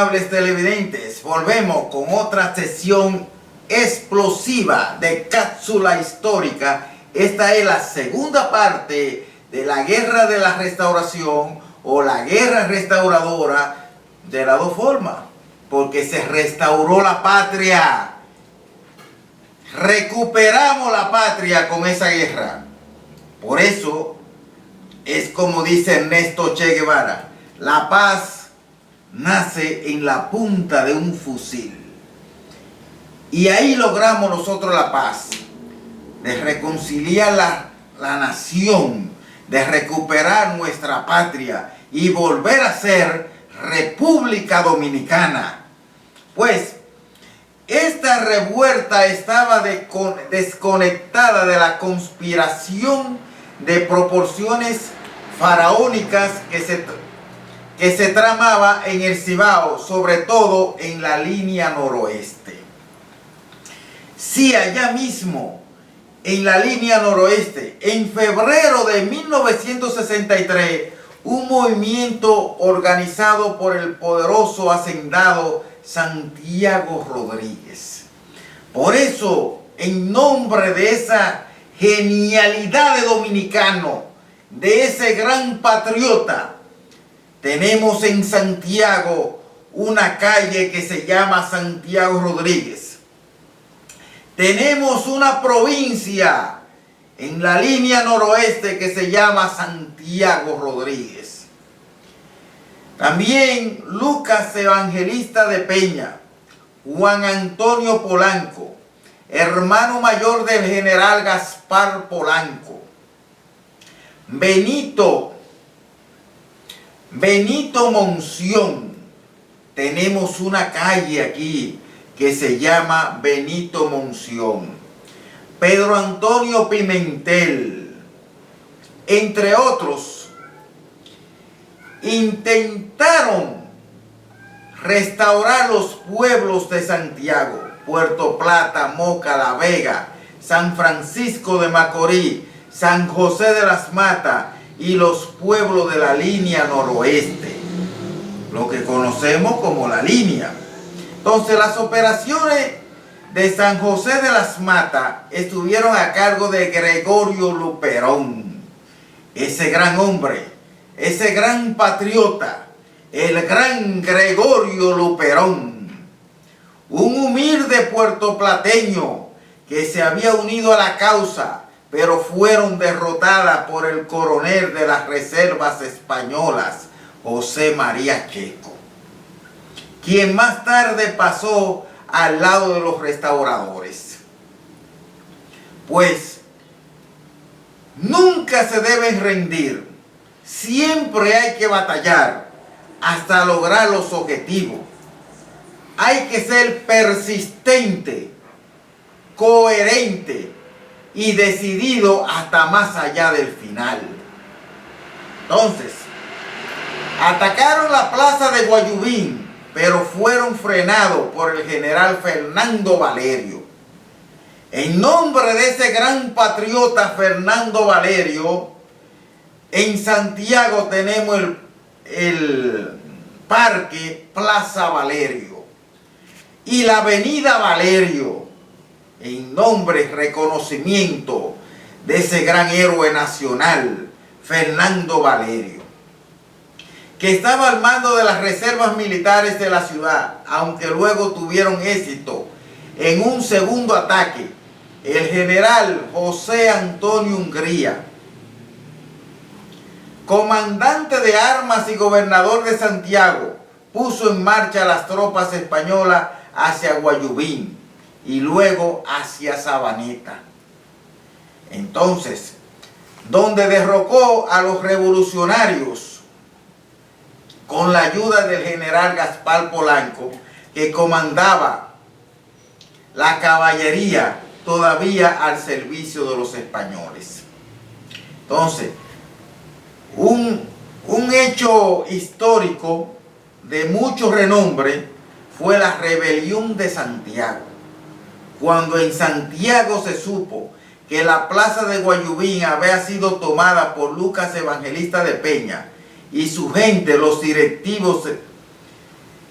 amables televidentes, volvemos con otra sesión explosiva de cápsula histórica. Esta es la segunda parte de la Guerra de la Restauración o la Guerra Restauradora, de las dos formas, porque se restauró la patria. Recuperamos la patria con esa guerra. Por eso es como dice Ernesto Che Guevara: la paz nace en la punta de un fusil. Y ahí logramos nosotros la paz, de reconciliar la nación, de recuperar nuestra patria y volver a ser República Dominicana. Pues esta revuelta estaba desconectada de la conspiración de proporciones faraónicas que se tramaba en el Cibao, sobre todo en la línea noroeste. Sí, allá mismo, en la línea noroeste, en febrero de 1963, un movimiento organizado por el poderoso hacendado Santiago Rodríguez. Por eso, en nombre de esa genialidad de dominicano, de ese gran patriota, tenemos en Santiago una calle que se llama Santiago Rodríguez. Tenemos una provincia en la línea noroeste que se llama Santiago Rodríguez. También Lucas Evangelista de Peña, Juan Antonio Polanco, hermano mayor del general Gaspar Polanco, Benito Monción. Tenemos una calle aquí que se llama Benito Monción, Pedro Antonio Pimentel, entre otros. Intentaron restaurar los pueblos de Santiago: Puerto Plata, Moca, La Vega, San Francisco de Macorís, San José de las Matas y los pueblos de la línea noroeste, lo que conocemos como la línea. Entonces, las operaciones de San José de las Matas estuvieron a cargo de Gregorio Luperón, ese gran hombre, ese gran patriota, el gran Gregorio Luperón, un humilde puertoplateño que se había unido a la causa, pero fueron derrotadas por el coronel de las reservas españolas, José María Checo, quien más tarde pasó al lado de los restauradores. Pues nunca se deben rendir, siempre hay que batallar hasta lograr los objetivos. Hay que ser persistente, coherente y decidido hasta más allá del final. Entonces, atacaron la plaza de Guayubín, pero fueron frenados por el general Fernando Valerio. En nombre de ese gran patriota Fernando Valerio, en Santiago tenemos el Parque Plaza Valerio y la Avenida Valerio, en nombre y reconocimiento de ese gran héroe nacional, Fernando Valerio, que estaba al mando de las reservas militares de la ciudad, aunque luego tuvieron éxito en un segundo ataque. El general José Antonio Hungría, comandante de armas y gobernador de Santiago, puso en marcha las tropas españolas hacia Guayubín y luego hacia Sabaneta. Entonces, donde derrocó a los revolucionarios con la ayuda del general Gaspar Polanco, que comandaba la caballería todavía al servicio de los españoles. Entonces, un hecho histórico de mucho renombre fue la rebelión de Santiago. Cuando en Santiago se supo que la plaza de Guayubín había sido tomada por Lucas Evangelista de Peña y su gente, los directivos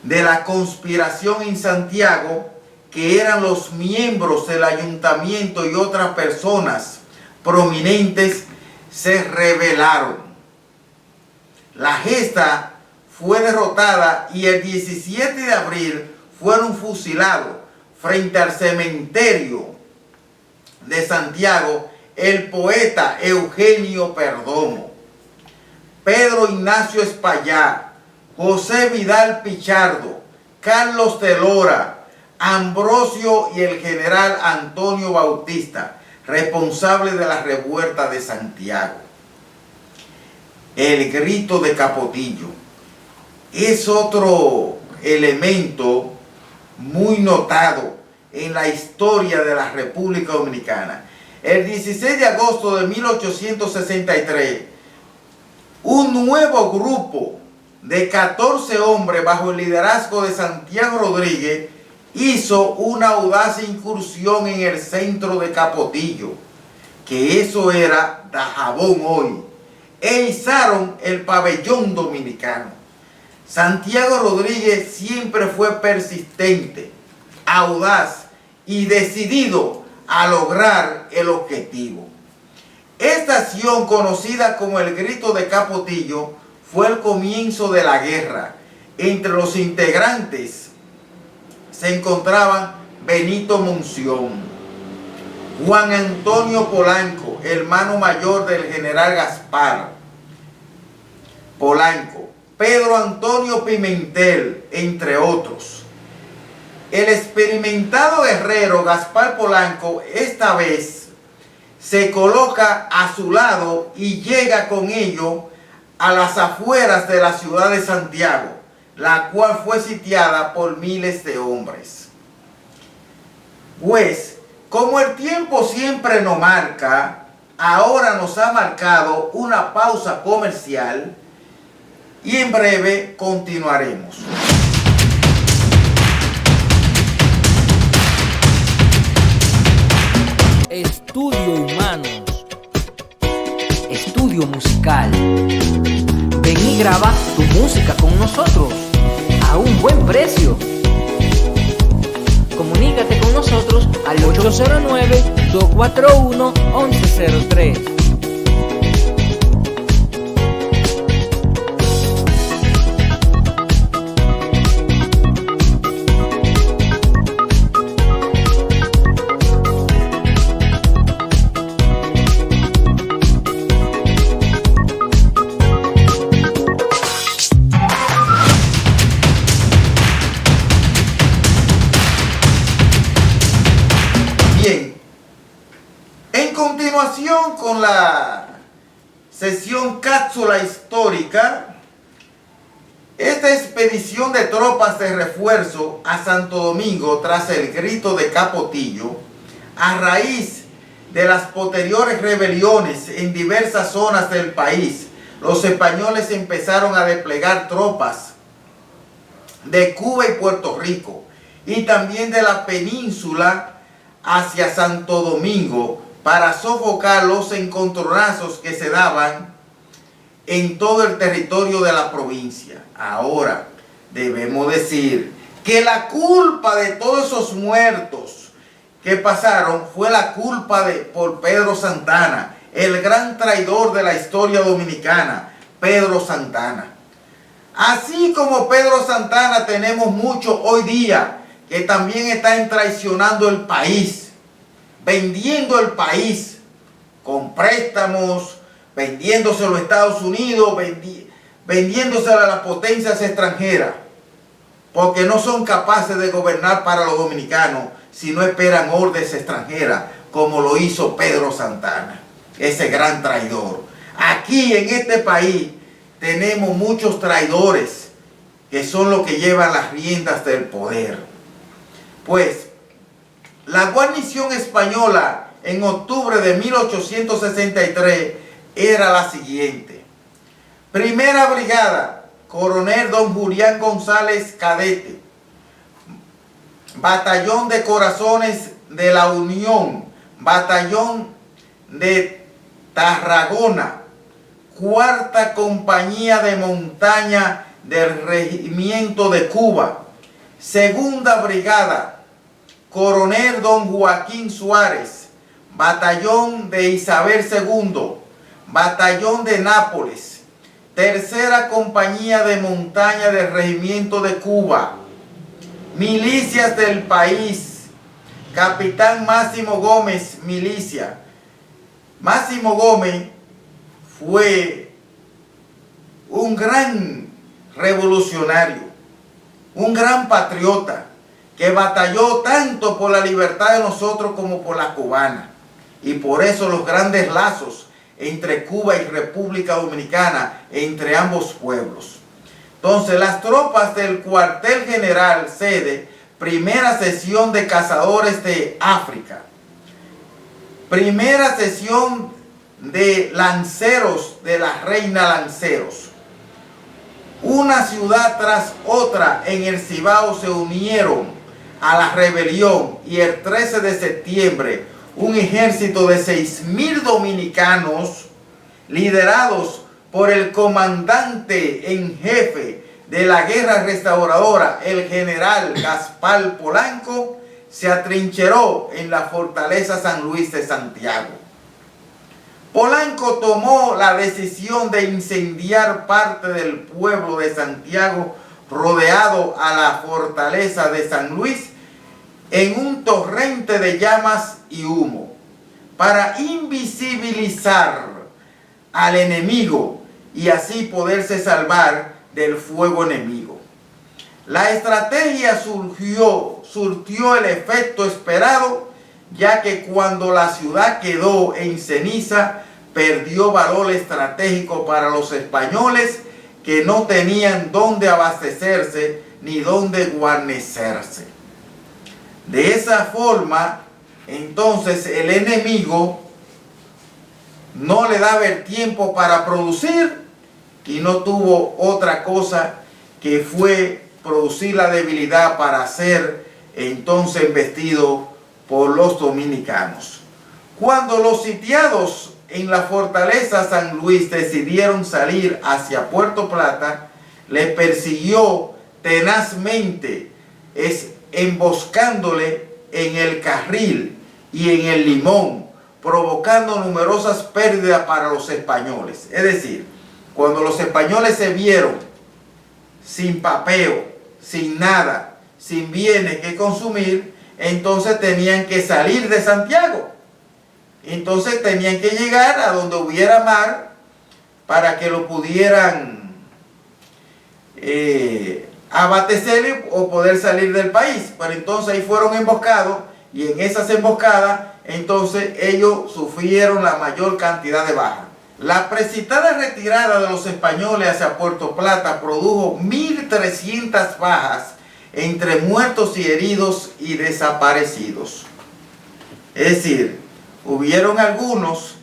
de la conspiración en Santiago, que eran los miembros del ayuntamiento y otras personas prominentes, se rebelaron. La gesta fue derrotada y el 17 de abril fueron fusilados frente al cementerio de Santiago el poeta Eugenio Perdomo, Pedro Ignacio Espaillat, José Vidal Pichardo, Carlos Telora, Ambrosio y el general Antonio Bautista, responsable de la revuelta de Santiago. El grito de Capotillo es otro elemento muy notado en la historia de la República Dominicana. El 16 de agosto de 1863, un nuevo grupo de 14 hombres bajo el liderazgo de Santiago Rodríguez hizo una audaz incursión en el centro de Capotillo, que eso era Dajabón hoy, e izaron el pabellón dominicano. Santiago Rodríguez siempre fue persistente, audaz y decidido a lograr el objetivo. Esta acción, conocida como el Grito de Capotillo, fue el comienzo de la guerra. Entre los integrantes se encontraban Benito Monción, Juan Antonio Polanco, hermano mayor del general Gaspar Polanco, Pedro Antonio Pimentel, entre otros. El experimentado guerrero Gaspar Polanco esta vez se coloca a su lado y llega con ello a las afueras de la ciudad de Santiago, la cual fue sitiada por miles de hombres. Pues, como el tiempo siempre nos marca, ahora nos ha marcado una pausa comercial y en breve continuaremos. Estudio Humanos, estudio musical. Ven y graba tu música con nosotros a un buen precio. Comunícate con nosotros al 809-241-1103. Con la sesión cápsula histórica, esta expedición de tropas de refuerzo a Santo Domingo tras el Grito de Capotillo, a raíz de las posteriores rebeliones en diversas zonas del país, los españoles empezaron a desplegar tropas de Cuba y Puerto Rico y también de la península hacia Santo Domingo, para sofocar los encontronazos que se daban en todo el territorio de la provincia. Ahora, debemos decir que la culpa de todos esos muertos que pasaron fue la culpa por Pedro Santana, el gran traidor de la historia dominicana, Pedro Santana. Así como Pedro Santana, tenemos muchos hoy día que también están traicionando el país, vendiendo el país con préstamos, vendiéndose a los Estados Unidos, vendiéndose a las potencias extranjeras, porque no son capaces de gobernar para los dominicanos si no esperan órdenes extranjeras, como lo hizo Pedro Santana, ese gran traidor. Aquí en este país tenemos muchos traidores que son los que llevan las riendas del poder. Pues la guarnición española en octubre de 1863 era la siguiente: Primera Brigada, Coronel Don Julián González Cadete, Batallón de Corazones de la Unión, Batallón de Tarragona, Cuarta Compañía de Montaña del Regimiento de Cuba, Segunda Brigada, Coronel Don Joaquín Suárez, Batallón de Isabel II, Batallón de Nápoles, Tercera Compañía de Montaña del Regimiento de Cuba, Milicias del País, Capitán Máximo Gómez, milicia. Máximo Gómez fue un gran revolucionario, un gran patriota, que batalló tanto por la libertad de nosotros como por la cubana. Y por eso los grandes lazos entre Cuba y República Dominicana, entre ambos pueblos. Entonces, las tropas del cuartel general sede, primera sesión de cazadores de África, primera sesión de lanceros de la Reina Lanceros. Una ciudad tras otra en el Cibao se unieron a la rebelión y el 13 de septiembre un ejército de 6.000 dominicanos liderados por el comandante en jefe de la guerra restauradora, el general Gaspar Polanco, se atrincheró en la fortaleza San Luis de Santiago. Polanco tomó la decisión de incendiar parte del pueblo de Santiago rodeado a la fortaleza de San Luis en un torrente de llamas y humo para invisibilizar al enemigo y así poderse salvar del fuego enemigo. La estrategia surtió el efecto esperado, ya que cuando la ciudad quedó en ceniza, perdió valor estratégico para los españoles que no tenían dónde abastecerse ni dónde guarnecerse. De esa forma, entonces el enemigo no le daba el tiempo para producir y no tuvo otra cosa que fue producir la debilidad para ser entonces embestido por los dominicanos. Cuando los sitiados en la fortaleza San Luis decidieron salir hacia Puerto Plata, le persiguió tenazmente, emboscándole en el Carril y en el Limón, provocando numerosas pérdidas para los españoles. Es decir, cuando los españoles se vieron sin papeo, sin nada, sin bienes que consumir, entonces tenían que salir de Santiago. Entonces tenían que llegar a donde hubiera mar para que lo pudieran abastecer o poder salir del país. Pero entonces ahí fueron emboscados y en esas emboscadas entonces ellos sufrieron la mayor cantidad de bajas. La precipitada retirada de los españoles hacia Puerto Plata produjo 1.300 bajas entre muertos y heridos y desaparecidos. Es decir, hubieron algunos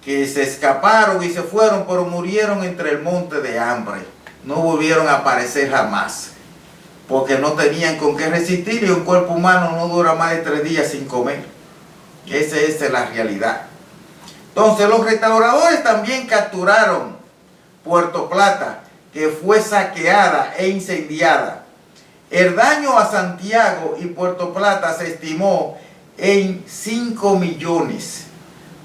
que se escaparon y se fueron, pero murieron entre el monte de hambre. No volvieron a aparecer jamás, porque no tenían con qué resistir y un cuerpo humano no dura más de 3 días sin comer. Esa es la realidad. Entonces los restauradores también capturaron Puerto Plata, que fue saqueada e incendiada. El daño a Santiago y Puerto Plata se estimó en 5 millones.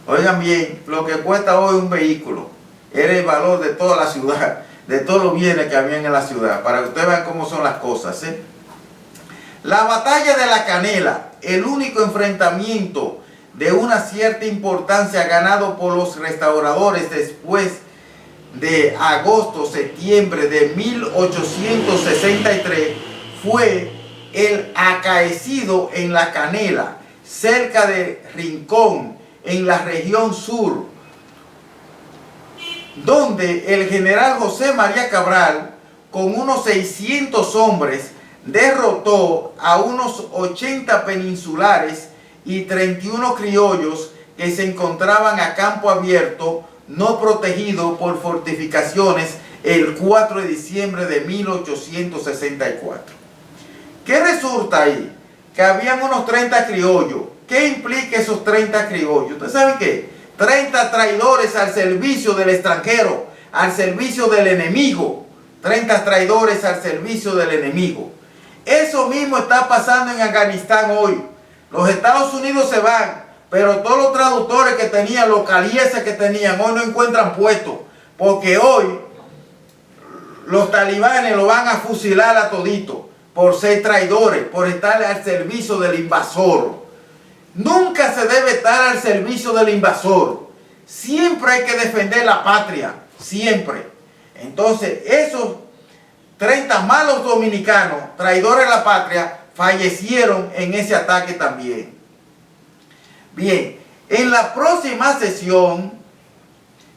Oigan bien, lo que cuesta hoy un vehículo era el valor de toda la ciudad, de todos los bienes que habían en la ciudad, para que ustedes vean cómo son las cosas, ¿eh? La batalla de la Canela, el único enfrentamiento de una cierta importancia ganado por los restauradores después de agosto-septiembre de 1863, fue el acaecido en la Canela, cerca de Rincón, en la región sur, donde el general José María Cabral, con unos 600 hombres, derrotó a unos 80 peninsulares y 31 criollos que se encontraban a campo abierto, no protegido por fortificaciones, el 4 de diciembre de 1864. ¿Qué resulta ahí? Que habían unos 30 criollos. ¿Qué implica esos 30 criollos? ¿Ustedes saben qué? 30 traidores al servicio del extranjero, al servicio del enemigo. 30 traidores al servicio del enemigo. Eso mismo está pasando en Afganistán hoy. Los Estados Unidos se van, pero todos los traductores que tenían, los calieses que tenían, hoy no encuentran puestos, porque hoy los talibanes lo van a fusilar a todito por ser traidores, por estar al servicio del invasor. Nunca se debe estar al servicio del invasor. Siempre hay que defender la patria, siempre. Entonces, esos 30 malos dominicanos, traidores a la patria, fallecieron en ese ataque también. Bien, en la próxima sesión,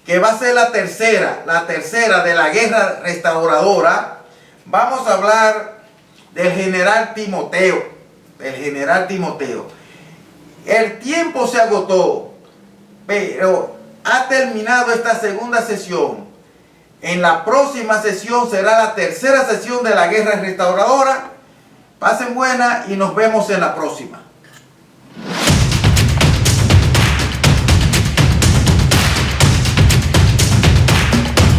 que va a ser la tercera de la guerra restauradora, vamos a hablar del general Timoteo, El tiempo se agotó, pero ha terminado esta segunda sesión. En la próxima sesión será la tercera sesión de la guerra restauradora. Pasen buena y nos vemos en la próxima.